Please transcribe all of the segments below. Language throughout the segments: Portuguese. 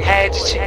Reddit.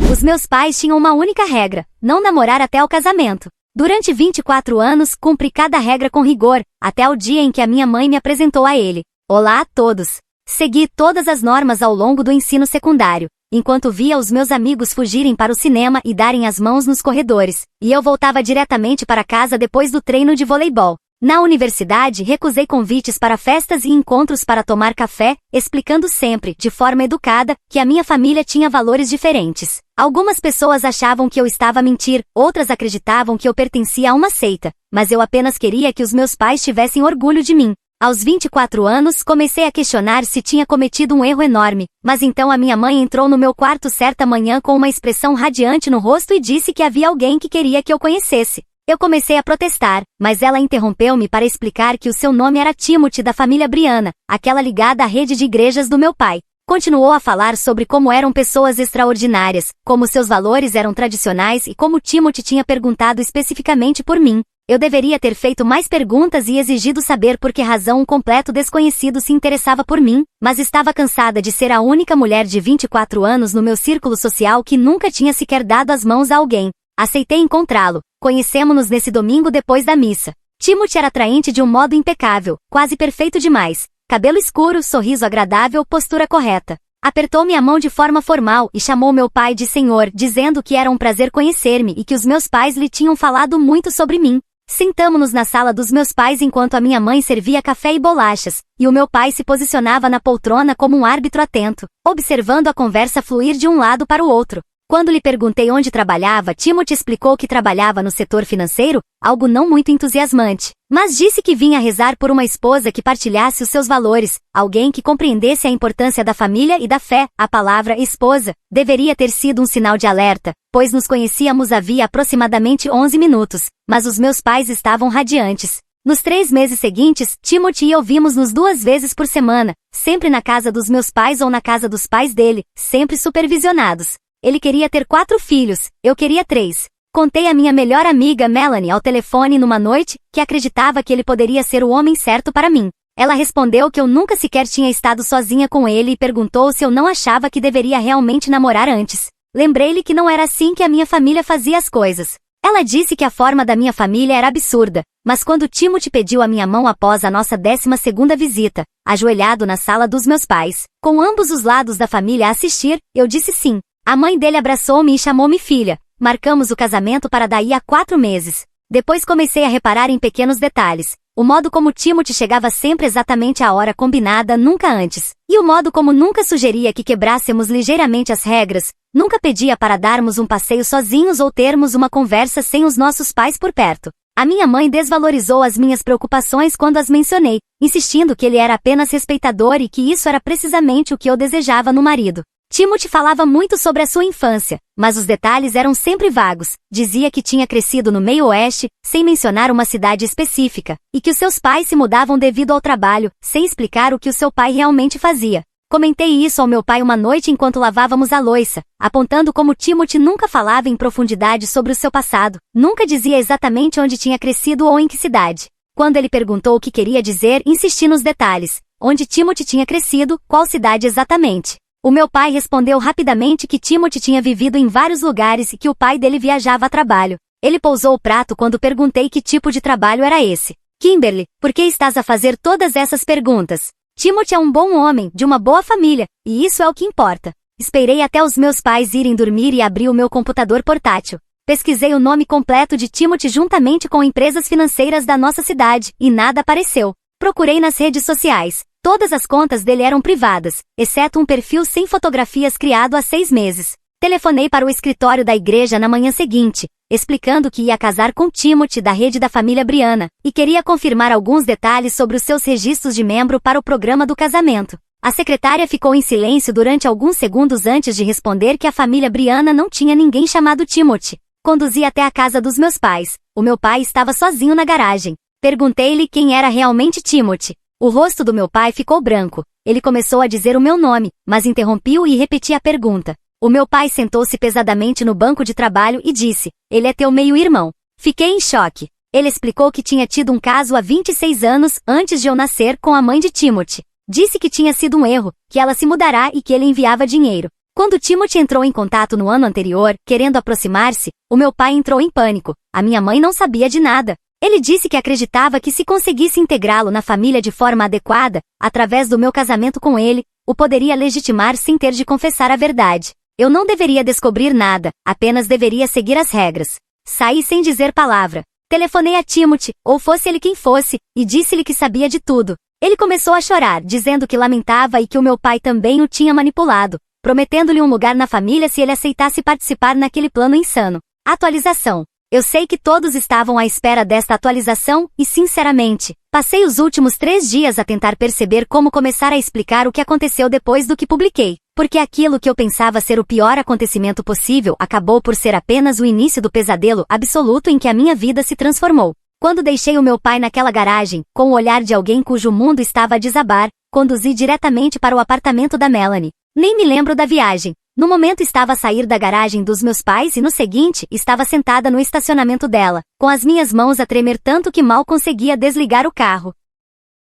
Os meus pais tinham uma única regra: não namorar até o casamento. Durante 24 anos, cumpri cada regra com rigor, até o dia em que a minha mãe me apresentou a ele. Olá a todos! Segui todas as normas ao longo do ensino secundário, enquanto via os meus amigos fugirem para o cinema e darem as mãos nos corredores, e eu voltava diretamente para casa depois do treino de voleibol. Na universidade, recusei convites para festas e encontros para tomar café, explicando sempre, de forma educada, que a minha família tinha valores diferentes. Algumas pessoas achavam que eu estava a mentir, outras acreditavam que eu pertencia a uma seita, mas eu apenas queria que os meus pais tivessem orgulho de mim. Aos 24 anos, comecei a questionar se tinha cometido um erro enorme, mas então a minha mãe entrou no meu quarto certa manhã com uma expressão radiante no rosto e disse que havia alguém que queria que eu conhecesse. Eu comecei a protestar, mas ela interrompeu-me para explicar que o seu nome era Timothy da família Briana, aquela ligada à rede de igrejas do meu pai. Continuou a falar sobre como eram pessoas extraordinárias, como seus valores eram tradicionais e como Timothy tinha perguntado especificamente por mim. Eu deveria ter feito mais perguntas e exigido saber por que razão um completo desconhecido se interessava por mim, mas estava cansada de ser a única mulher de 24 anos no meu círculo social que nunca tinha sequer dado as mãos a alguém. Aceitei encontrá-lo. Conhecemo-nos nesse domingo depois da missa. Timothy era atraente de um modo impecável, quase perfeito demais. Cabelo escuro, sorriso agradável, postura correta. Apertou-me a mão de forma formal e chamou meu pai de senhor, dizendo que era um prazer conhecer-me e que os meus pais lhe tinham falado muito sobre mim. Sentamo-nos na sala dos meus pais enquanto a minha mãe servia café e bolachas, e o meu pai se posicionava na poltrona como um árbitro atento, observando a conversa fluir de um lado para o outro. Quando lhe perguntei onde trabalhava, Timothy explicou que trabalhava no setor financeiro, algo não muito entusiasmante, mas disse que vinha rezar por uma esposa que partilhasse os seus valores, alguém que compreendesse a importância da família e da fé. A palavra esposa deveria ter sido um sinal de alerta, pois nos conhecíamos havia aproximadamente 11 minutos, mas os meus pais estavam radiantes. Nos 3 meses seguintes, Timothy e eu vimos-nos 2 vezes por semana, sempre na casa dos meus pais ou na casa dos pais dele, sempre supervisionados. Ele queria ter 4 filhos, eu queria 3. Contei à minha melhor amiga Melanie ao telefone numa noite, que acreditava que ele poderia ser o homem certo para mim. Ela respondeu que eu nunca sequer tinha estado sozinha com ele e perguntou se eu não achava que deveria realmente namorar antes. Lembrei-lhe que não era assim que a minha família fazia as coisas. Ela disse que a forma da minha família era absurda, mas quando Timothy pediu a minha mão após a nossa 12ª visita, ajoelhado na sala dos meus pais, com ambos os lados da família a assistir, eu disse sim. A mãe dele abraçou-me e chamou-me filha. Marcamos o casamento para daí a 4 meses. Depois comecei a reparar em pequenos detalhes. O modo como Timothy chegava sempre exatamente à hora combinada, nunca antes. E o modo como nunca sugeria que quebrássemos ligeiramente as regras, nunca pedia para darmos um passeio sozinhos ou termos uma conversa sem os nossos pais por perto. A minha mãe desvalorizou as minhas preocupações quando as mencionei, insistindo que ele era apenas respeitador e que isso era precisamente o que eu desejava no marido. Timothy falava muito sobre a sua infância, mas os detalhes eram sempre vagos. Dizia que tinha crescido no meio oeste, sem mencionar uma cidade específica, e que os seus pais se mudavam devido ao trabalho, sem explicar o que o seu pai realmente fazia. Comentei isso ao meu pai uma noite enquanto lavávamos a louça, apontando como Timothy nunca falava em profundidade sobre o seu passado, nunca dizia exatamente onde tinha crescido ou em que cidade. Quando ele perguntou o que queria dizer, insisti nos detalhes. Onde Timothy tinha crescido, qual cidade exatamente. O meu pai respondeu rapidamente que Timothy tinha vivido em vários lugares e que o pai dele viajava a trabalho. Ele pousou o prato quando perguntei que tipo de trabalho era esse. Kimberly, por que estás a fazer todas essas perguntas? Timothy é um bom homem, de uma boa família, e isso é o que importa. Esperei até os meus pais irem dormir e abri o meu computador portátil. Pesquisei o nome completo de Timothy juntamente com empresas financeiras da nossa cidade, e nada apareceu. Procurei nas redes sociais. Todas as contas dele eram privadas, exceto um perfil sem fotografias criado há 6 meses. Telefonei para o escritório da igreja na manhã seguinte, explicando que ia casar com Timothy da rede da família Briana, e queria confirmar alguns detalhes sobre os seus registros de membro para o programa do casamento. A secretária ficou em silêncio durante alguns segundos antes de responder que a família Briana não tinha ninguém chamado Timothy. Conduzi até a casa dos meus pais. O meu pai estava sozinho na garagem. Perguntei-lhe quem era realmente Timothy. O rosto do meu pai ficou branco. Ele começou a dizer o meu nome, mas interrompi-o e repeti a pergunta. O meu pai sentou-se pesadamente no banco de trabalho e disse, ele é teu meio-irmão. Fiquei em choque. Ele explicou que tinha tido um caso há 26 anos, antes de eu nascer, com a mãe de Timothy. Disse que tinha sido um erro, que ela se mudará e que ele enviava dinheiro. Quando Timothy entrou em contato no ano anterior, querendo aproximar-se, o meu pai entrou em pânico. A minha mãe não sabia de nada. Ele disse que acreditava que se conseguisse integrá-lo na família de forma adequada, através do meu casamento com ele, o poderia legitimar sem ter de confessar a verdade. Eu não deveria descobrir nada, apenas deveria seguir as regras. Saí sem dizer palavra. Telefonei a Timothy, ou fosse ele quem fosse, e disse-lhe que sabia de tudo. Ele começou a chorar, dizendo que lamentava e que o meu pai também o tinha manipulado, prometendo-lhe um lugar na família se ele aceitasse participar naquele plano insano. Atualização. Eu sei que todos estavam à espera desta atualização e, sinceramente, passei os últimos 3 dias a tentar perceber como começar a explicar o que aconteceu depois do que publiquei, porque aquilo que eu pensava ser o pior acontecimento possível acabou por ser apenas o início do pesadelo absoluto em que a minha vida se transformou. Quando deixei o meu pai naquela garagem, com o olhar de alguém cujo mundo estava a desabar, conduzi diretamente para o apartamento da Melanie. Nem me lembro da viagem. No momento estava a sair da garagem dos meus pais e no seguinte, estava sentada no estacionamento dela, com as minhas mãos a tremer tanto que mal conseguia desligar o carro.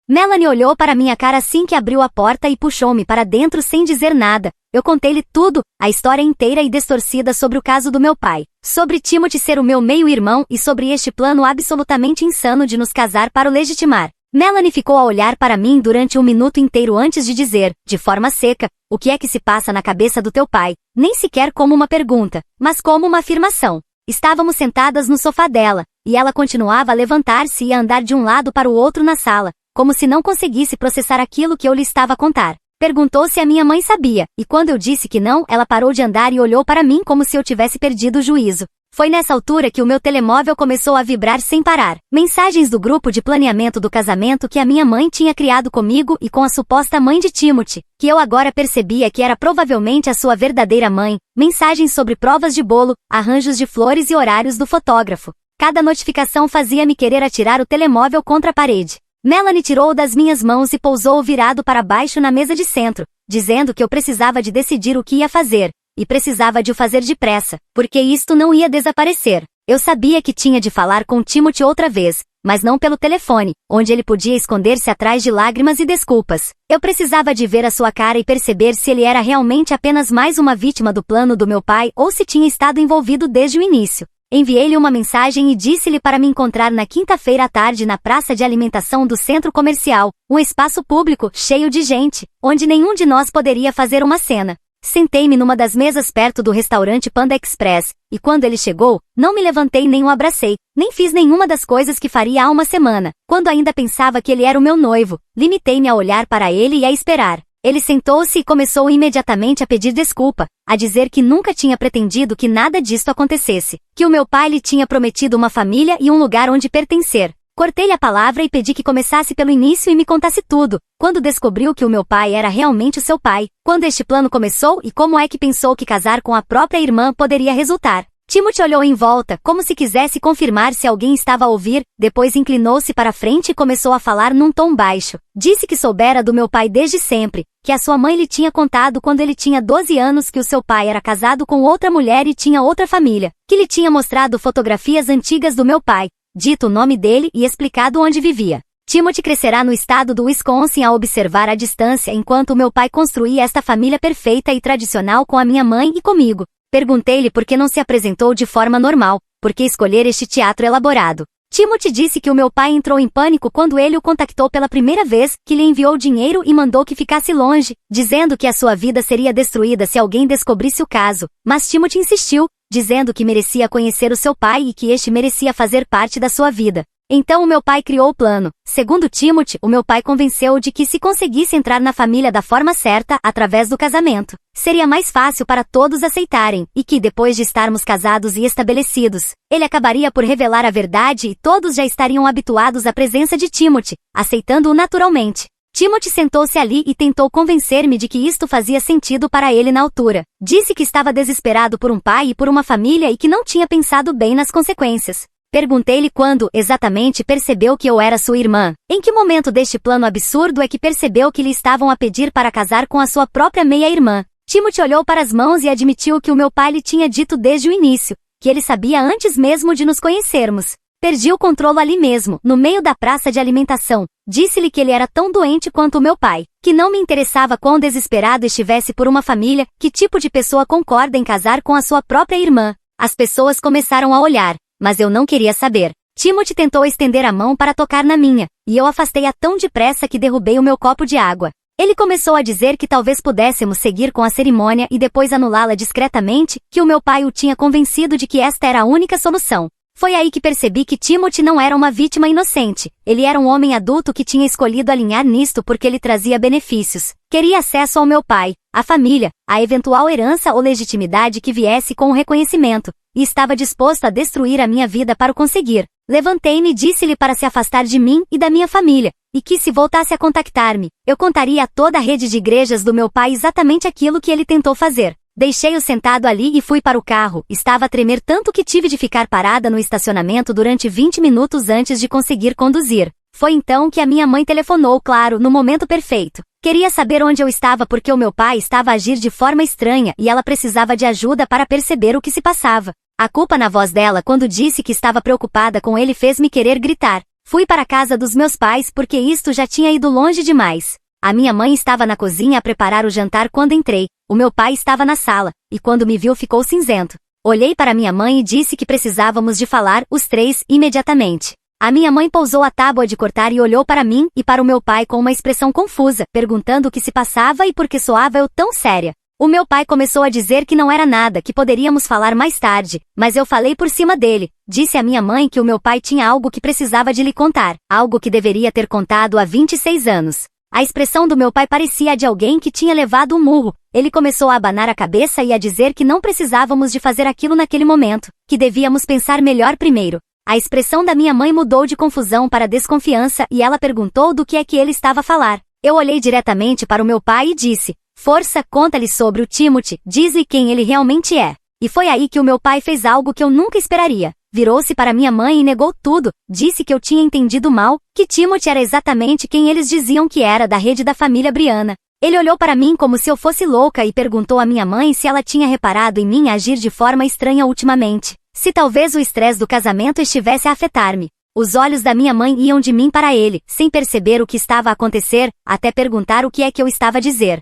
Melanie olhou para minha cara assim que abriu a porta e puxou-me para dentro sem dizer nada. Eu contei-lhe tudo, a história inteira e distorcida sobre o caso do meu pai, sobre Timothy ser o meu meio-irmão e sobre este plano absolutamente insano de nos casar para o legitimar. Melanie ficou a olhar para mim durante 1 minuto inteiro antes de dizer, de forma seca, o que é que se passa na cabeça do teu pai, nem sequer como uma pergunta, mas como uma afirmação. Estávamos sentadas no sofá dela, e ela continuava a levantar-se e a andar de um lado para o outro na sala, como se não conseguisse processar aquilo que eu lhe estava a contar. Perguntou se a minha mãe sabia, e quando eu disse que não, ela parou de andar e olhou para mim como se eu tivesse perdido o juízo. Foi nessa altura que o meu telemóvel começou a vibrar sem parar. Mensagens do grupo de planeamento do casamento que a minha mãe tinha criado comigo e com a suposta mãe de Timothy, que eu agora percebia que era provavelmente a sua verdadeira mãe, mensagens sobre provas de bolo, arranjos de flores e horários do fotógrafo. Cada notificação fazia-me querer atirar o telemóvel contra a parede. Melanie tirou-o das minhas mãos e pousou-o virado para baixo na mesa de centro, dizendo que eu precisava de decidir o que ia fazer. E precisava de o fazer depressa, porque isto não ia desaparecer. Eu sabia que tinha de falar com Timothy outra vez, mas não pelo telefone, onde ele podia esconder-se atrás de lágrimas e desculpas. Eu precisava de ver a sua cara e perceber se ele era realmente apenas mais uma vítima do plano do meu pai ou se tinha estado envolvido desde o início. Enviei-lhe uma mensagem e disse-lhe para me encontrar na quinta-feira à tarde na praça de alimentação do centro comercial, um espaço público, cheio de gente, onde nenhum de nós poderia fazer uma cena. Sentei-me numa das mesas perto do restaurante Panda Express, e quando ele chegou, não me levantei nem o abracei, nem fiz nenhuma das coisas que faria há uma semana, quando ainda pensava que ele era o meu noivo. Limitei-me a olhar para ele e a esperar. Ele sentou-se e começou imediatamente a pedir desculpa, a dizer que nunca tinha pretendido que nada disto acontecesse, que o meu pai lhe tinha prometido uma família e um lugar onde pertencer. Cortei-lhe a palavra e pedi que começasse pelo início e me contasse tudo, quando descobriu que o meu pai era realmente o seu pai, quando este plano começou e como é que pensou que casar com a própria irmã poderia resultar. Timothy olhou em volta, como se quisesse confirmar se alguém estava a ouvir, depois inclinou-se para frente e começou a falar num tom baixo. Disse que soubera do meu pai desde sempre, que a sua mãe lhe tinha contado quando ele tinha 12 anos que o seu pai era casado com outra mulher e tinha outra família, que lhe tinha mostrado fotografias antigas do meu pai, dito o nome dele e explicado onde vivia. Timothy crescerá no estado do Wisconsin a observar à distância enquanto meu pai construía esta família perfeita e tradicional com a minha mãe e comigo. Perguntei-lhe por que não se apresentou de forma normal, por que escolher este teatro elaborado. Timothy disse que o meu pai entrou em pânico quando ele o contactou pela primeira vez, que lhe enviou dinheiro e mandou que ficasse longe, dizendo que a sua vida seria destruída se alguém descobrisse o caso. Mas Timothy insistiu, dizendo que merecia conhecer o seu pai e que este merecia fazer parte da sua vida. Então o meu pai criou o plano. Segundo Timothy, o meu pai convenceu-o de que se conseguisse entrar na família da forma certa, através do casamento, seria mais fácil para todos aceitarem, e que depois de estarmos casados e estabelecidos, ele acabaria por revelar a verdade e todos já estariam habituados à presença de Timothy, aceitando-o naturalmente. Timothy sentou-se ali e tentou convencer-me de que isto fazia sentido para ele na altura. Disse que estava desesperado por um pai e por uma família e que não tinha pensado bem nas consequências. Perguntei-lhe quando, exatamente, percebeu que eu era sua irmã. Em que momento deste plano absurdo é que percebeu que lhe estavam a pedir para casar com a sua própria meia-irmã? Timothy olhou para as mãos e admitiu que o meu pai lhe tinha dito desde o início, que ele sabia antes mesmo de nos conhecermos. Perdi o controle ali mesmo, no meio da praça de alimentação. Disse-lhe que ele era tão doente quanto o meu pai, que não me interessava quão desesperado estivesse por uma família, que tipo de pessoa concorda em casar com a sua própria irmã. As pessoas começaram a olhar, mas eu não queria saber. Timothy tentou estender a mão para tocar na minha, e eu afastei-a tão depressa que derrubei o meu copo de água. Ele começou a dizer que talvez pudéssemos seguir com a cerimônia e depois anulá-la discretamente, que o meu pai o tinha convencido de que esta era a única solução. Foi aí que percebi que Timothy não era uma vítima inocente. Ele era um homem adulto que tinha escolhido alinhar nisto porque ele trazia benefícios. Queria acesso ao meu pai, à família, a eventual herança ou legitimidade que viesse com o reconhecimento, e estava disposto a destruir a minha vida para o conseguir. Levantei-me e disse-lhe para se afastar de mim e da minha família, e que se voltasse a contactar-me, eu contaria a toda a rede de igrejas do meu pai exatamente aquilo que ele tentou fazer. Deixei-o sentado ali e fui para o carro. Estava a tremer tanto que tive de ficar parada no estacionamento durante 20 minutos antes de conseguir conduzir. Foi então que a minha mãe telefonou, claro, no momento perfeito. Queria saber onde eu estava porque o meu pai estava a agir de forma estranha e ela precisava de ajuda para perceber o que se passava. A culpa na voz dela quando disse que estava preocupada com ele fez-me querer gritar. Fui para a casa dos meus pais porque isto já tinha ido longe demais. A minha mãe estava na cozinha a preparar o jantar quando entrei. O meu pai estava na sala, e quando me viu ficou cinzento. Olhei para minha mãe e disse que precisávamos de falar, os três, imediatamente. A minha mãe pousou a tábua de cortar e olhou para mim e para o meu pai com uma expressão confusa, perguntando o que se passava e por que soava eu tão séria. O meu pai começou a dizer que não era nada, que poderíamos falar mais tarde, mas eu falei por cima dele. Disse à minha mãe que o meu pai tinha algo que precisava de lhe contar, algo que deveria ter contado há 26 anos. A expressão do meu pai parecia a de alguém que tinha levado um murro. Ele começou a abanar a cabeça e a dizer que não precisávamos de fazer aquilo naquele momento, que devíamos pensar melhor primeiro. A expressão da minha mãe mudou de confusão para desconfiança e ela perguntou do que é que ele estava a falar. Eu olhei diretamente para o meu pai e disse: "Força, conta-lhe sobre o Timothy, diz-lhe quem ele realmente é." E foi aí que o meu pai fez algo que eu nunca esperaria. Virou-se para minha mãe e negou tudo. Disse que eu tinha entendido mal, que Timothy era exatamente quem eles diziam que era da rede da família Brianna. Ele olhou para mim como se eu fosse louca e perguntou à minha mãe se ela tinha reparado em mim agir de forma estranha ultimamente. Se talvez o estresse do casamento estivesse a afetar-me. Os olhos da minha mãe iam de mim para ele, sem perceber o que estava a acontecer, até perguntar o que é que eu estava a dizer.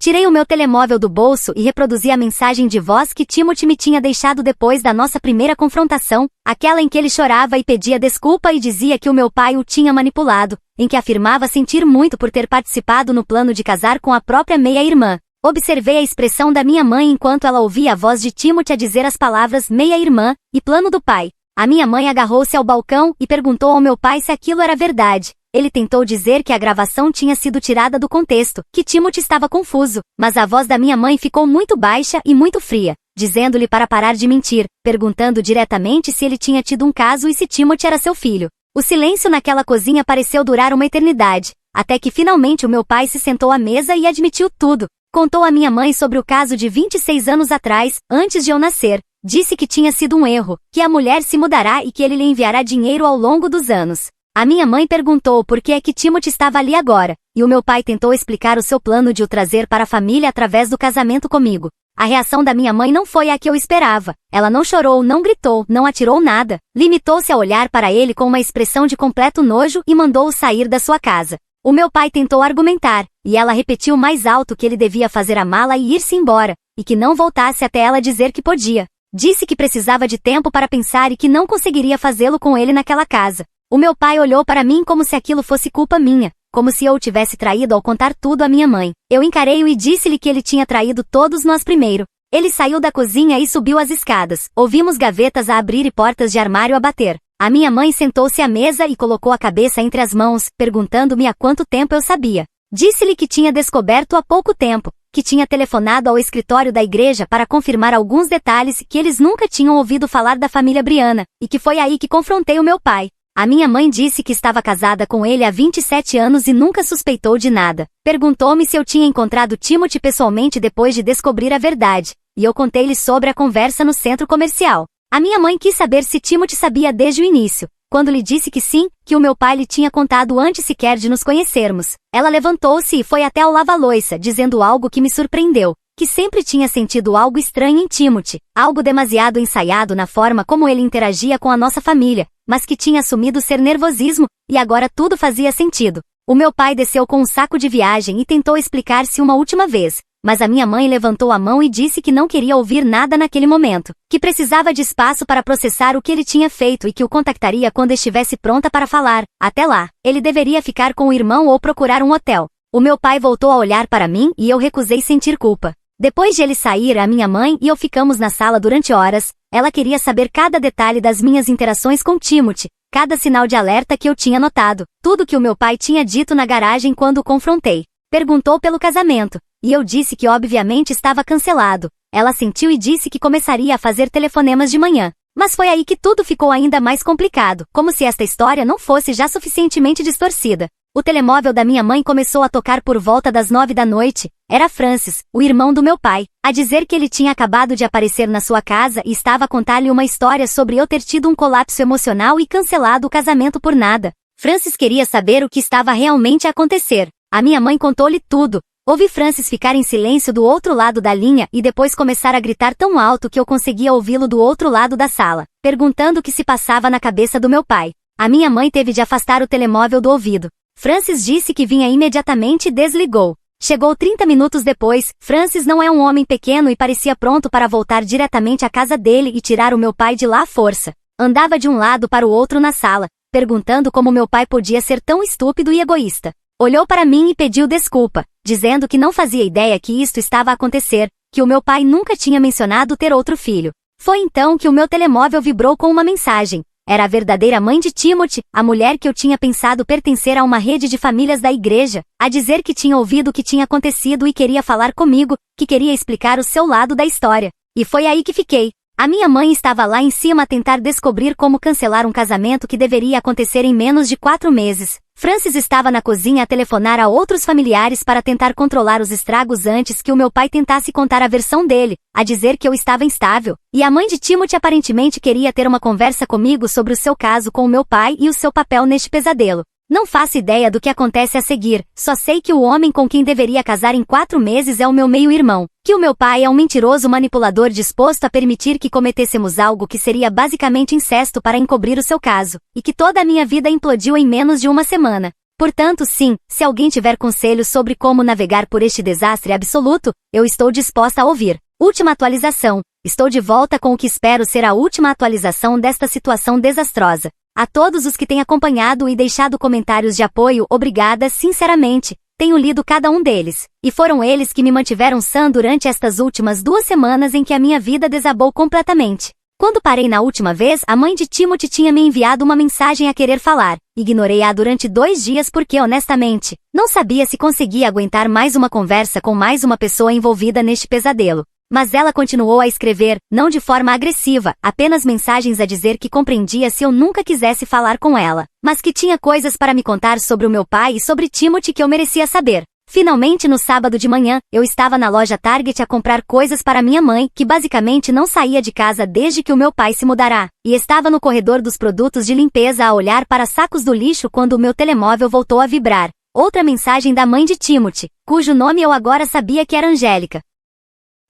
Tirei o meu telemóvel do bolso e reproduzi a mensagem de voz que Timothy me tinha deixado depois da nossa primeira confrontação, aquela em que ele chorava e pedia desculpa e dizia que o meu pai o tinha manipulado, em que afirmava sentir muito por ter participado no plano de casar com a própria meia-irmã. Observei a expressão da minha mãe enquanto ela ouvia a voz de Timothy a dizer as palavras meia-irmã e plano do pai. A minha mãe agarrou-se ao balcão e perguntou ao meu pai se aquilo era verdade. Ele tentou dizer que a gravação tinha sido tirada do contexto, que Timothy estava confuso, mas a voz da minha mãe ficou muito baixa e muito fria, dizendo-lhe para parar de mentir, perguntando diretamente se ele tinha tido um caso e se Timothy era seu filho. O silêncio naquela cozinha pareceu durar uma eternidade, até que finalmente o meu pai se sentou à mesa e admitiu tudo. Contou à minha mãe sobre o caso de 26 anos atrás, antes de eu nascer. Disse que tinha sido um erro, que a mulher se mudará e que ele lhe enviará dinheiro ao longo dos anos. A minha mãe perguntou por que é que Timothy estava ali agora, e o meu pai tentou explicar o seu plano de o trazer para a família através do casamento comigo. A reação da minha mãe não foi a que eu esperava. Ela não chorou, não gritou, não atirou nada. Limitou-se a olhar para ele com uma expressão de completo nojo e mandou-o sair da sua casa. O meu pai tentou argumentar, e ela repetiu mais alto que ele devia fazer a mala e ir-se embora, e que não voltasse até ela dizer que podia. Disse que precisava de tempo para pensar e que não conseguiria fazê-lo com ele naquela casa. O meu pai olhou para mim como se aquilo fosse culpa minha, como se eu o tivesse traído ao contar tudo à minha mãe. Eu encarei-o e disse-lhe que ele tinha traído todos nós primeiro. Ele saiu da cozinha e subiu as escadas. Ouvimos gavetas a abrir e portas de armário a bater. A minha mãe sentou-se à mesa e colocou a cabeça entre as mãos, perguntando-me há quanto tempo eu sabia. Disse-lhe que tinha descoberto há pouco tempo, que tinha telefonado ao escritório da igreja para confirmar alguns detalhes que eles nunca tinham ouvido falar da família Brianna, e que foi aí que confrontei o meu pai. A minha mãe disse que estava casada com ele há 27 anos e nunca suspeitou de nada. Perguntou-me se eu tinha encontrado Timothy pessoalmente depois de descobrir a verdade, e eu contei-lhe sobre a conversa no centro comercial. A minha mãe quis saber se Timothy sabia desde o início. Quando lhe disse que sim, que o meu pai lhe tinha contado antes sequer de nos conhecermos. Ela levantou-se e foi até ao lava-loiça, dizendo algo que me surpreendeu. que sempre tinha sentido algo estranho em Timothy, algo demasiado ensaiado na forma como ele interagia com a nossa família, mas que tinha assumido ser nervosismo, e agora tudo fazia sentido. O meu pai desceu com um saco de viagem e tentou explicar-se uma última vez, mas a minha mãe levantou a mão e disse que não queria ouvir nada naquele momento, que precisava de espaço para processar o que ele tinha feito e que o contactaria quando estivesse pronta para falar. Até lá, ele deveria ficar com o irmão ou procurar um hotel. O meu pai voltou a olhar para mim e eu recusei sentir culpa. Depois de ele sair, a minha mãe e eu ficamos na sala durante horas. Ela queria saber cada detalhe das minhas interações com Timothy, cada sinal de alerta que eu tinha notado, tudo que o meu pai tinha dito na garagem quando o confrontei. Perguntou pelo casamento, e eu disse que obviamente estava cancelado. Ela sentiu e disse que começaria a fazer telefonemas de manhã. Mas foi aí que tudo ficou ainda mais complicado, como se esta história não fosse já suficientemente distorcida. O telemóvel da minha mãe começou a tocar por volta das 9 da noite. Era Francis, o irmão do meu pai, a dizer que ele tinha acabado de aparecer na sua casa e estava a contar-lhe uma história sobre eu ter tido um colapso emocional e cancelado o casamento por nada. Francis queria saber o que estava realmente a acontecer. A minha mãe contou-lhe tudo. Ouvi Francis ficar em silêncio do outro lado da linha e depois começar a gritar tão alto que eu conseguia ouvi-lo do outro lado da sala, perguntando o que se passava na cabeça do meu pai. A minha mãe teve de afastar o telemóvel do ouvido. Francis disse que vinha imediatamente e desligou. Chegou 30 minutos depois. Francis não é um homem pequeno e parecia pronto para voltar diretamente à casa dele e tirar o meu pai de lá à força. Andava de um lado para o outro na sala, perguntando como meu pai podia ser tão estúpido e egoísta. Olhou para mim e pediu desculpa, dizendo que não fazia ideia que isto estava a acontecer, que o meu pai nunca tinha mencionado ter outro filho. Foi então que o meu telemóvel vibrou com uma mensagem. Era a verdadeira mãe de Timothy, a mulher que eu tinha pensado pertencer a uma rede de famílias da igreja, a dizer que tinha ouvido o que tinha acontecido e queria falar comigo, que queria explicar o seu lado da história. E foi aí que fiquei. A minha mãe estava lá em cima a tentar descobrir como cancelar um casamento que deveria acontecer em menos de 4 meses. Francis estava na cozinha a telefonar a outros familiares para tentar controlar os estragos antes que o meu pai tentasse contar a versão dele, a dizer que eu estava instável. E a mãe de Timothy aparentemente queria ter uma conversa comigo sobre o seu caso com o meu pai e o seu papel neste pesadelo. Não faço ideia do que acontece a seguir, só sei que o homem com quem deveria casar em 4 meses é o meu meio-irmão, que o meu pai é um mentiroso manipulador disposto a permitir que cometêssemos algo que seria basicamente incesto para encobrir o seu caso, e que toda a minha vida implodiu em menos de uma semana. Portanto, sim, se alguém tiver conselhos sobre como navegar por este desastre absoluto, eu estou disposta a ouvir. Última atualização. Estou de volta com o que espero ser a última atualização desta situação desastrosa. A todos os que têm acompanhado e deixado comentários de apoio, obrigada sinceramente. Tenho lido cada um deles, e foram eles que me mantiveram sã durante estas últimas 2 semanas em que a minha vida desabou completamente. Quando parei na última vez, a mãe de Timothy tinha me enviado uma mensagem a querer falar. Ignorei-a durante 2 dias porque, honestamente, não sabia se conseguia aguentar mais uma conversa com mais uma pessoa envolvida neste pesadelo. Mas ela continuou a escrever, não de forma agressiva, apenas mensagens a dizer que compreendia se eu nunca quisesse falar com ela, mas que tinha coisas para me contar sobre o meu pai e sobre Timothy que eu merecia saber. Finalmente, no sábado de manhã, eu estava na loja Target a comprar coisas para minha mãe, que basicamente não saía de casa desde que o meu pai se mudará, e estava no corredor dos produtos de limpeza a olhar para sacos do lixo quando o meu telemóvel voltou a vibrar. Outra mensagem da mãe de Timothy, cujo nome eu agora sabia que era Angélica.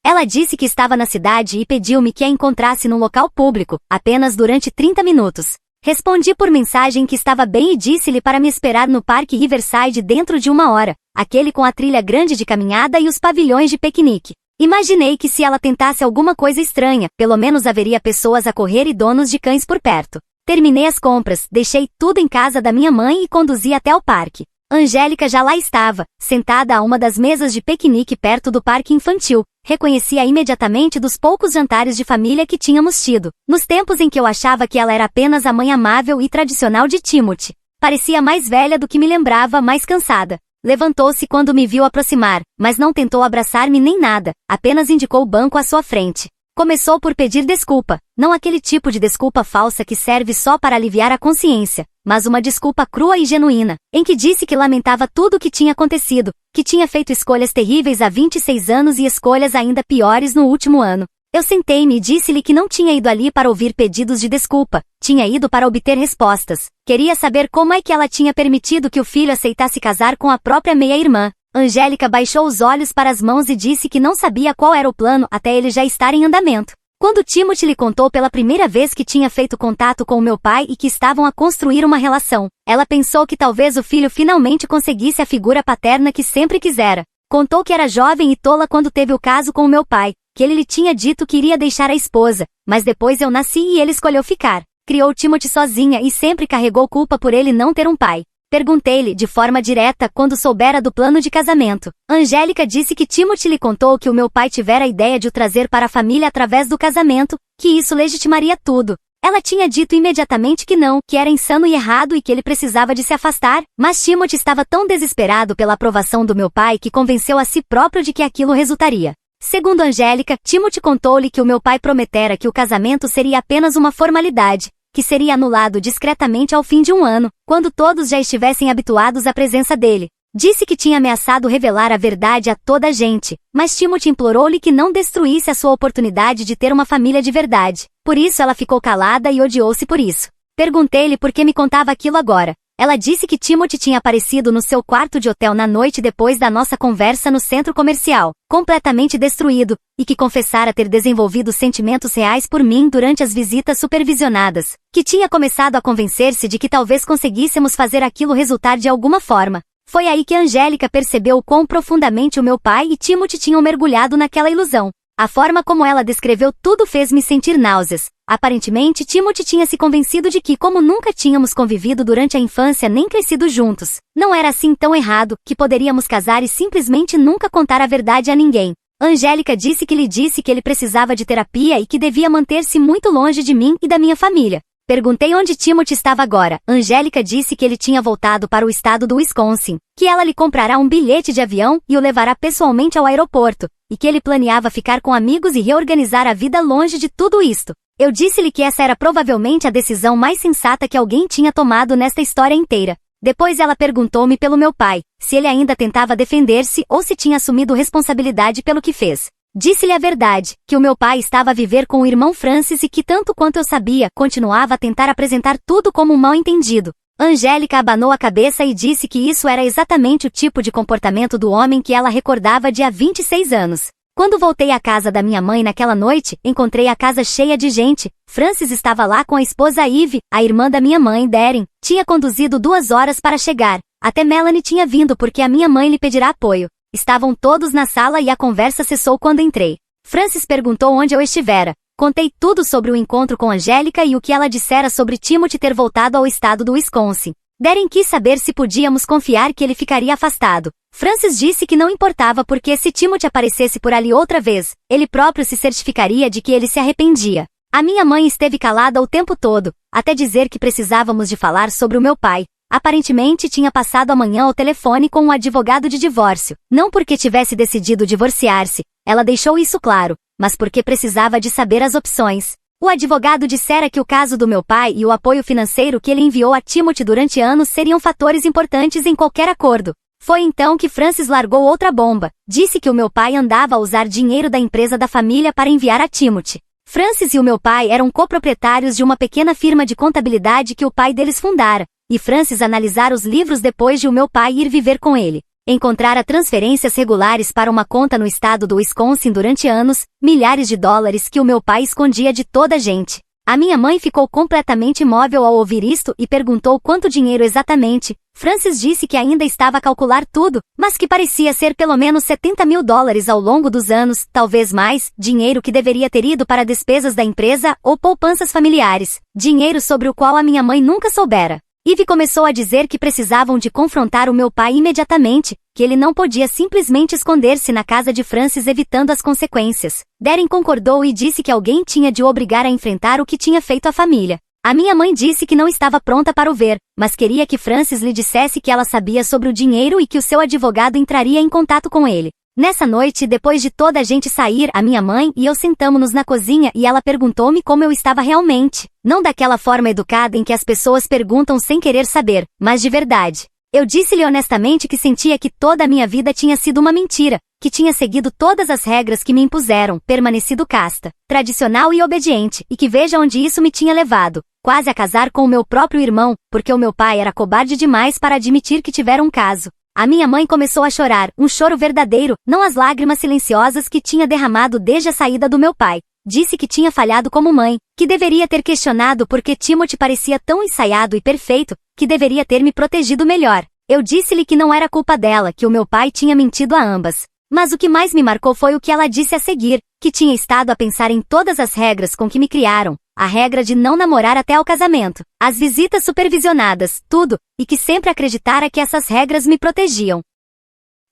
Ela disse que estava na cidade e pediu-me que a encontrasse num local público, apenas durante 30 minutos. Respondi por mensagem que estava bem e disse-lhe para me esperar no Parque Riverside dentro de 1 hora, aquele com a trilha grande de caminhada e os pavilhões de piquenique. Imaginei que se ela tentasse alguma coisa estranha, pelo menos haveria pessoas a correr e donos de cães por perto. Terminei as compras, deixei tudo em casa da minha mãe e conduzi até o parque. Angélica já lá estava, sentada a uma das mesas de piquenique perto do parque infantil. Reconheci-a imediatamente dos poucos jantares de família que tínhamos tido, nos tempos em que eu achava que ela era apenas a mãe amável e tradicional de Timothy. Parecia mais velha do que me lembrava, mais cansada. Levantou-se quando me viu aproximar, mas não tentou abraçar-me nem nada, apenas indicou o banco à sua frente. Começou por pedir desculpa, não aquele tipo de desculpa falsa que serve só para aliviar a consciência, mas uma desculpa crua e genuína, em que disse que lamentava tudo o que tinha acontecido, que tinha feito escolhas terríveis há 26 anos e escolhas ainda piores no último ano. Eu sentei-me e disse-lhe que não tinha ido ali para ouvir pedidos de desculpa, tinha ido para obter respostas. Queria saber como é que ela tinha permitido que o filho aceitasse casar com a própria meia-irmã. Angélica baixou os olhos para as mãos e disse que não sabia qual era o plano até ele já estar em andamento. Quando Timothy lhe contou pela primeira vez que tinha feito contato com o meu pai e que estavam a construir uma relação, ela pensou que talvez o filho finalmente conseguisse a figura paterna que sempre quisera. Contou que era jovem e tola quando teve o caso com o meu pai, que ele lhe tinha dito que iria deixar a esposa, mas depois eu nasci e ele escolheu ficar. Criou Timothy sozinha e sempre carregou culpa por ele não ter um pai. Perguntei-lhe, de forma direta, quando soubera do plano de casamento. Angélica disse que Timothy lhe contou que o meu pai tivera a ideia de o trazer para a família através do casamento, que isso legitimaria tudo. Ela tinha dito imediatamente que não, que era insano e errado e que ele precisava de se afastar, mas Timothy estava tão desesperado pela aprovação do meu pai que convenceu a si próprio de que aquilo resultaria. Segundo Angélica, Timothy contou-lhe que o meu pai prometera que o casamento seria apenas uma formalidade, que seria anulado discretamente ao fim de um ano, quando todos já estivessem habituados à presença dele. Disse que tinha ameaçado revelar a verdade a toda a gente, mas Timothy implorou-lhe que não destruísse a sua oportunidade de ter uma família de verdade. Por isso ela ficou calada e odiou-se por isso. Perguntei-lhe por que me contava aquilo agora. Ela disse que Timothy tinha aparecido no seu quarto de hotel na noite depois da nossa conversa no centro comercial, completamente destruído, e que confessara ter desenvolvido sentimentos reais por mim durante as visitas supervisionadas, que tinha começado a convencer-se de que talvez conseguíssemos fazer aquilo resultar de alguma forma. Foi aí que Angélica percebeu o quão profundamente o meu pai e Timothy tinham mergulhado naquela ilusão. A forma como ela descreveu tudo fez-me sentir náuseas. Aparentemente, Timothy tinha se convencido de que, como nunca tínhamos convivido durante a infância nem crescido juntos, não era assim tão errado, que poderíamos casar e simplesmente nunca contar a verdade a ninguém. Angélica disse que lhe disse que ele precisava de terapia e que devia manter-se muito longe de mim e da minha família. Perguntei onde Timothy estava agora. Angélica disse que ele tinha voltado para o estado do Wisconsin, que ela lhe comprará um bilhete de avião e o levará pessoalmente ao aeroporto, e que ele planeava ficar com amigos e reorganizar a vida longe de tudo isto. Eu disse-lhe que essa era provavelmente a decisão mais sensata que alguém tinha tomado nesta história inteira. Depois ela perguntou-me pelo meu pai, se ele ainda tentava defender-se ou se tinha assumido responsabilidade pelo que fez. Disse-lhe a verdade, que o meu pai estava a viver com o irmão Francis e que, tanto quanto eu sabia, continuava a tentar apresentar tudo como um mal-entendido. Angélica abanou a cabeça e disse que isso era exatamente o tipo de comportamento do homem que ela recordava de há 26 anos. Quando voltei à casa da minha mãe naquela noite, encontrei a casa cheia de gente. Francis estava lá com a esposa Eve, a irmã da minha mãe, Darren. Tinha conduzido 2 horas para chegar. Até Melanie tinha vindo porque a minha mãe lhe pedirá apoio. Estavam todos na sala e a conversa cessou quando entrei. Francis perguntou onde eu estivera. Contei tudo sobre o encontro com Angélica e o que ela dissera sobre Timothy ter voltado ao estado do Wisconsin. Darren quis saber se podíamos confiar que ele ficaria afastado. Francis disse que não importava porque se Timothy aparecesse por ali outra vez, ele próprio se certificaria de que ele se arrependia. A minha mãe esteve calada o tempo todo, até dizer que precisávamos de falar sobre o meu pai. Aparentemente tinha passado a manhã ao telefone com um advogado de divórcio, não porque tivesse decidido divorciar-se, ela deixou isso claro, mas porque precisava de saber as opções. O advogado dissera que o caso do meu pai e o apoio financeiro que ele enviou a Timothy durante anos seriam fatores importantes em qualquer acordo. Foi então que Francis largou outra bomba. Disse que o meu pai andava a usar dinheiro da empresa da família para enviar a Timothy. Francis e o meu pai eram coproprietários de uma pequena firma de contabilidade que o pai deles fundara, e Francis analisara os livros depois de o meu pai ir viver com ele. Encontrara transferências regulares para uma conta no estado do Wisconsin durante anos, milhares de dólares que o meu pai escondia de toda a gente. A minha mãe ficou completamente imóvel ao ouvir isto e perguntou quanto dinheiro exatamente. Francis disse que ainda estava a calcular tudo, mas que parecia ser pelo menos $70.000 ao longo dos anos, talvez mais, dinheiro que deveria ter ido para despesas da empresa ou poupanças familiares, dinheiro sobre o qual a minha mãe nunca soubera. Eve começou a dizer que precisavam de confrontar o meu pai imediatamente, que ele não podia simplesmente esconder-se na casa de Francis evitando as consequências. Darren concordou e disse que alguém tinha de o obrigar a enfrentar o que tinha feito à família. A minha mãe disse que não estava pronta para o ver, mas queria que Francis lhe dissesse que ela sabia sobre o dinheiro e que o seu advogado entraria em contato com ele. Nessa noite, depois de toda a gente sair, a minha mãe e eu sentamos-nos na cozinha e ela perguntou-me como eu estava realmente. Não daquela forma educada em que as pessoas perguntam sem querer saber, mas de verdade. Eu disse-lhe honestamente que sentia que toda a minha vida tinha sido uma mentira, que tinha seguido todas as regras que me impuseram, permanecido casta, tradicional e obediente, e que veja onde isso me tinha levado, quase a casar com o meu próprio irmão, porque o meu pai era cobarde demais para admitir que tivera um caso. A minha mãe começou a chorar, um choro verdadeiro, não as lágrimas silenciosas que tinha derramado desde a saída do meu pai. Disse que tinha falhado como mãe, que deveria ter questionado por que Timothy parecia tão ensaiado e perfeito, que deveria ter me protegido melhor. Eu disse-lhe que não era culpa dela, que o meu pai tinha mentido a ambas. Mas o que mais me marcou foi o que ela disse a seguir, que tinha estado a pensar em todas as regras com que me criaram, a regra de não namorar até ao casamento, as visitas supervisionadas, tudo, e que sempre acreditara que essas regras me protegiam.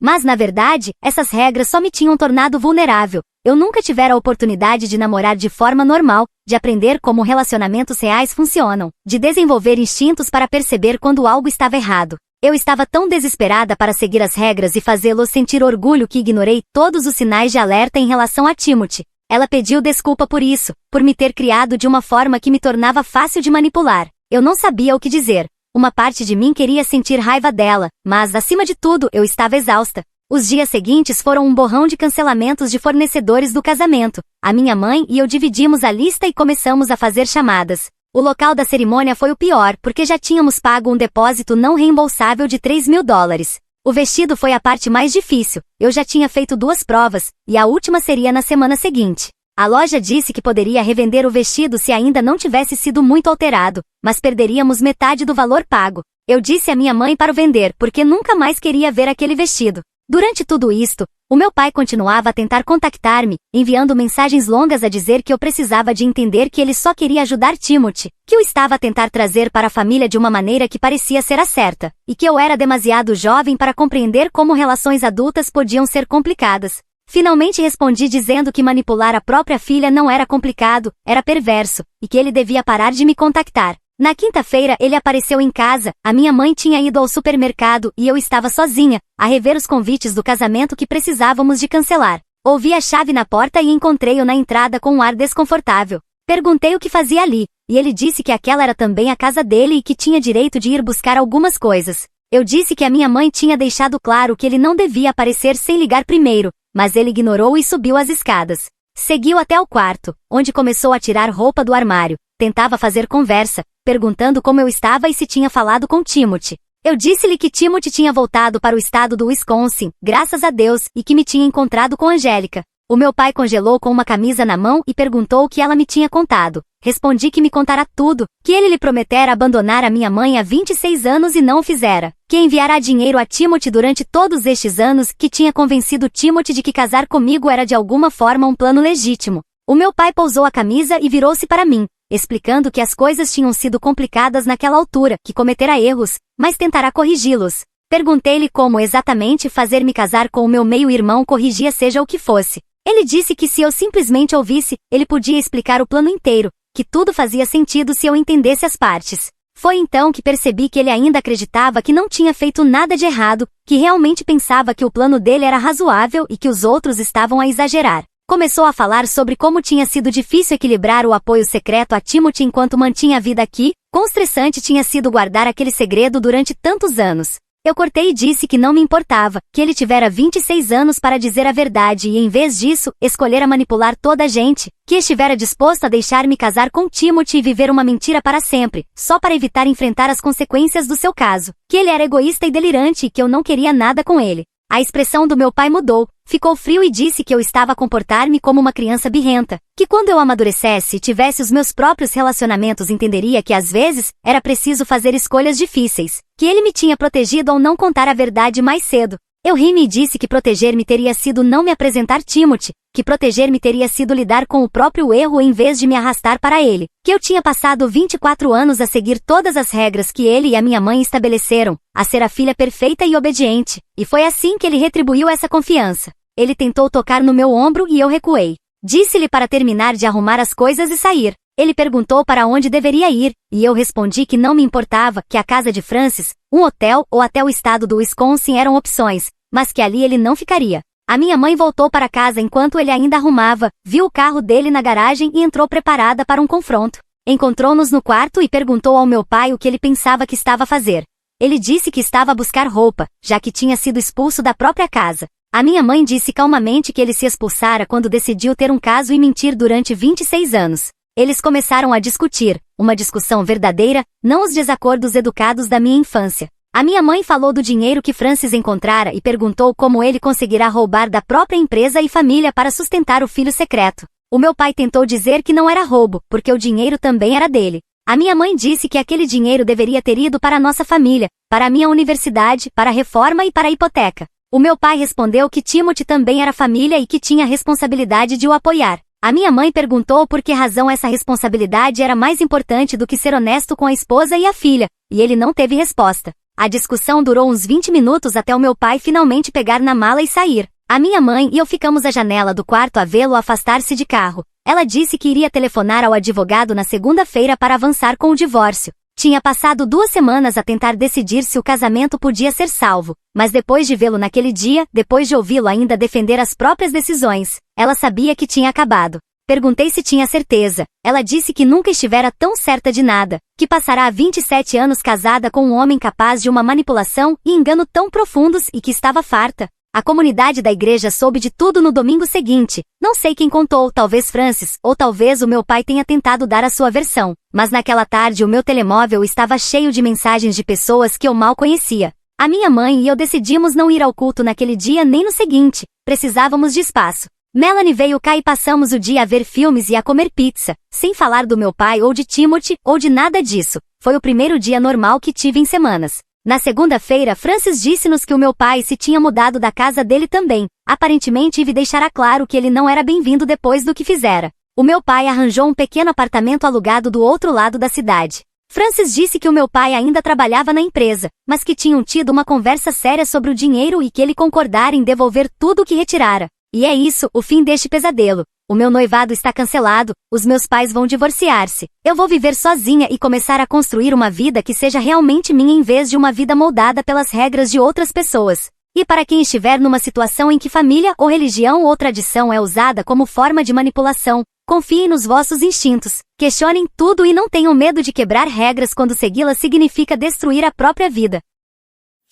Mas na verdade, essas regras só me tinham tornado vulnerável. Eu nunca tivera a oportunidade de namorar de forma normal, de aprender como relacionamentos reais funcionam, de desenvolver instintos para perceber quando algo estava errado. Eu estava tão desesperada para seguir as regras e fazê-lo sentir orgulho que ignorei todos os sinais de alerta em relação a Timothy. Ela pediu desculpa por isso, por me ter criado de uma forma que me tornava fácil de manipular. Eu não sabia o que dizer. Uma parte de mim queria sentir raiva dela, mas, acima de tudo, eu estava exausta. Os dias seguintes foram um borrão de cancelamentos de fornecedores do casamento. A minha mãe e eu dividimos a lista e começamos a fazer chamadas. O local da cerimônia foi o pior, porque já tínhamos pago um depósito não reembolsável de $3.000. O vestido foi a parte mais difícil. Eu já tinha feito 2 provas, e a última seria na semana seguinte. A loja disse que poderia revender o vestido se ainda não tivesse sido muito alterado, mas perderíamos metade do valor pago. Eu disse à minha mãe para o vender, porque nunca mais queria ver aquele vestido. Durante tudo isto, o meu pai continuava a tentar contactar-me, enviando mensagens longas a dizer que eu precisava de entender que ele só queria ajudar Timothy, que eu estava a tentar trazer para a família de uma maneira que parecia ser a certa, e que eu era demasiado jovem para compreender como relações adultas podiam ser complicadas. Finalmente respondi dizendo que manipular a própria filha não era complicado, era perverso, e que ele devia parar de me contactar. Na quinta-feira ele apareceu em casa, a minha mãe tinha ido ao supermercado e eu estava sozinha, a rever os convites do casamento que precisávamos de cancelar. Ouvi a chave na porta e encontrei-o na entrada com um ar desconfortável. Perguntei o que fazia ali, e ele disse que aquela era também a casa dele e que tinha direito de ir buscar algumas coisas. Eu disse que a minha mãe tinha deixado claro que ele não devia aparecer sem ligar primeiro, mas ele ignorou e subiu as escadas. Seguiu até o quarto, onde começou a tirar roupa do armário. Tentava fazer conversa, perguntando como eu estava e se tinha falado com Timothy. Eu disse-lhe que Timothy tinha voltado para o estado do Wisconsin, graças a Deus, e que me tinha encontrado com Angélica. O meu pai congelou com uma camisa na mão e perguntou o que ela me tinha contado. Respondi que me contara tudo, que ele lhe prometera abandonar a minha mãe há 26 anos e não o fizera, que enviará dinheiro a Timothy durante todos estes anos, que tinha convencido Timothy de que casar comigo era de alguma forma um plano legítimo. O meu pai pousou a camisa e virou-se para mim, explicando que as coisas tinham sido complicadas naquela altura, que cometera erros, mas tentará corrigi-los. Perguntei-lhe como exatamente fazer-me casar com o meu meio-irmão corrigia seja o que fosse. Ele disse que se eu simplesmente ouvisse, ele podia explicar o plano inteiro, que tudo fazia sentido se eu entendesse as partes. Foi então que percebi que ele ainda acreditava que não tinha feito nada de errado, que realmente pensava que o plano dele era razoável e que os outros estavam a exagerar. Começou a falar sobre como tinha sido difícil equilibrar o apoio secreto a Timothy enquanto mantinha a vida aqui, quão estressante tinha sido guardar aquele segredo durante tantos anos. Eu cortei e disse que não me importava, que ele tivera 26 anos para dizer a verdade e em vez disso, escolhera manipular toda a gente, que estivera disposto a deixar-me casar com Timothy e viver uma mentira para sempre, só para evitar enfrentar as consequências do seu caso, que ele era egoísta e delirante e que eu não queria nada com ele. A expressão do meu pai mudou, ficou frio e disse que eu estava a comportar-me como uma criança birrenta, que quando eu amadurecesse e tivesse os meus próprios relacionamentos entenderia que às vezes, era preciso fazer escolhas difíceis, que ele me tinha protegido ao não contar a verdade mais cedo. Eu ri-me e disse que proteger-me teria sido não me apresentar Timothy, que proteger-me teria sido lidar com o próprio erro em vez de me arrastar para ele, que eu tinha passado 24 anos a seguir todas as regras que ele e a minha mãe estabeleceram, a ser a filha perfeita e obediente, e foi assim que ele retribuiu essa confiança. Ele tentou tocar no meu ombro e eu recuei. Disse-lhe para terminar de arrumar as coisas e sair. Ele perguntou para onde deveria ir, e eu respondi que não me importava, que a casa de Francis, um hotel ou até o estado do Wisconsin eram opções, mas que ali ele não ficaria. A minha mãe voltou para casa enquanto ele ainda arrumava, viu o carro dele na garagem e entrou preparada para um confronto. Encontrou-nos no quarto e perguntou ao meu pai o que ele pensava que estava a fazer. Ele disse que estava a buscar roupa, já que tinha sido expulso da própria casa. A minha mãe disse calmamente que ele se expulsara quando decidiu ter um caso e mentir durante 26 anos. Eles começaram a discutir, uma discussão verdadeira, não os desacordos educados da minha infância. A minha mãe falou do dinheiro que Francis encontrara e perguntou como ele conseguirá roubar da própria empresa e família para sustentar o filho secreto. O meu pai tentou dizer que não era roubo, porque o dinheiro também era dele. A minha mãe disse que aquele dinheiro deveria ter ido para a nossa família, para a minha universidade, para a reforma e para a hipoteca. O meu pai respondeu que Timothy também era família e que tinha a responsabilidade de o apoiar. A minha mãe perguntou por que razão essa responsabilidade era mais importante do que ser honesto com a esposa e a filha, e ele não teve resposta. A discussão durou uns 20 minutos até o meu pai finalmente pegar na mala e sair. A minha mãe e eu ficamos à janela do quarto a vê-lo afastar-se de carro. Ela disse que iria telefonar ao advogado na segunda-feira para avançar com o divórcio. Tinha passado 2 semanas a tentar decidir se o casamento podia ser salvo, mas depois de vê-lo naquele dia, depois de ouvi-lo ainda defender as próprias decisões, ela sabia que tinha acabado. Perguntei se tinha certeza. Ela disse que nunca estivera tão certa de nada, que passará 27 anos casada com um homem capaz de uma manipulação e engano tão profundos e que estava farta. A comunidade da igreja soube de tudo no domingo seguinte. Não sei quem contou, talvez Francis, ou talvez o meu pai tenha tentado dar a sua versão. Mas naquela tarde o meu telemóvel estava cheio de mensagens de pessoas que eu mal conhecia. A minha mãe e eu decidimos não ir ao culto naquele dia nem no seguinte. Precisávamos de espaço. Melanie veio cá e passamos o dia a ver filmes e a comer pizza, sem falar do meu pai ou de Timothy, ou de nada disso. Foi o primeiro dia normal que tive em semanas. Na segunda-feira, Francis disse-nos que o meu pai se tinha mudado da casa dele também. Aparentemente Eve deixara claro que ele não era bem-vindo depois do que fizera. O meu pai arranjou um pequeno apartamento alugado do outro lado da cidade. Francis disse que o meu pai ainda trabalhava na empresa, mas que tinham tido uma conversa séria sobre o dinheiro e que ele concordara em devolver tudo o que retirara. E é isso, o fim deste pesadelo. O meu noivado está cancelado, os meus pais vão divorciar-se. Eu vou viver sozinha e começar a construir uma vida que seja realmente minha em vez de uma vida moldada pelas regras de outras pessoas. E para quem estiver numa situação em que família ou religião ou tradição é usada como forma de manipulação, confiem nos vossos instintos. Questionem tudo e não tenham medo de quebrar regras quando segui-las significa destruir a própria vida.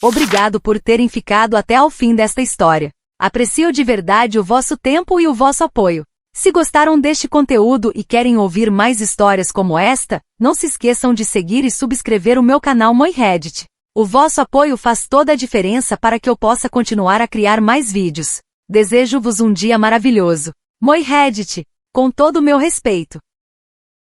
Obrigado por terem ficado até ao fim desta história. Aprecio de verdade o vosso tempo e o vosso apoio. Se gostaram deste conteúdo e querem ouvir mais histórias como esta, não se esqueçam de seguir e subscrever o meu canal Moi Reddit. O vosso apoio faz toda a diferença para que eu possa continuar a criar mais vídeos. Desejo-vos um dia maravilhoso. Moi Reddit, com todo o meu respeito.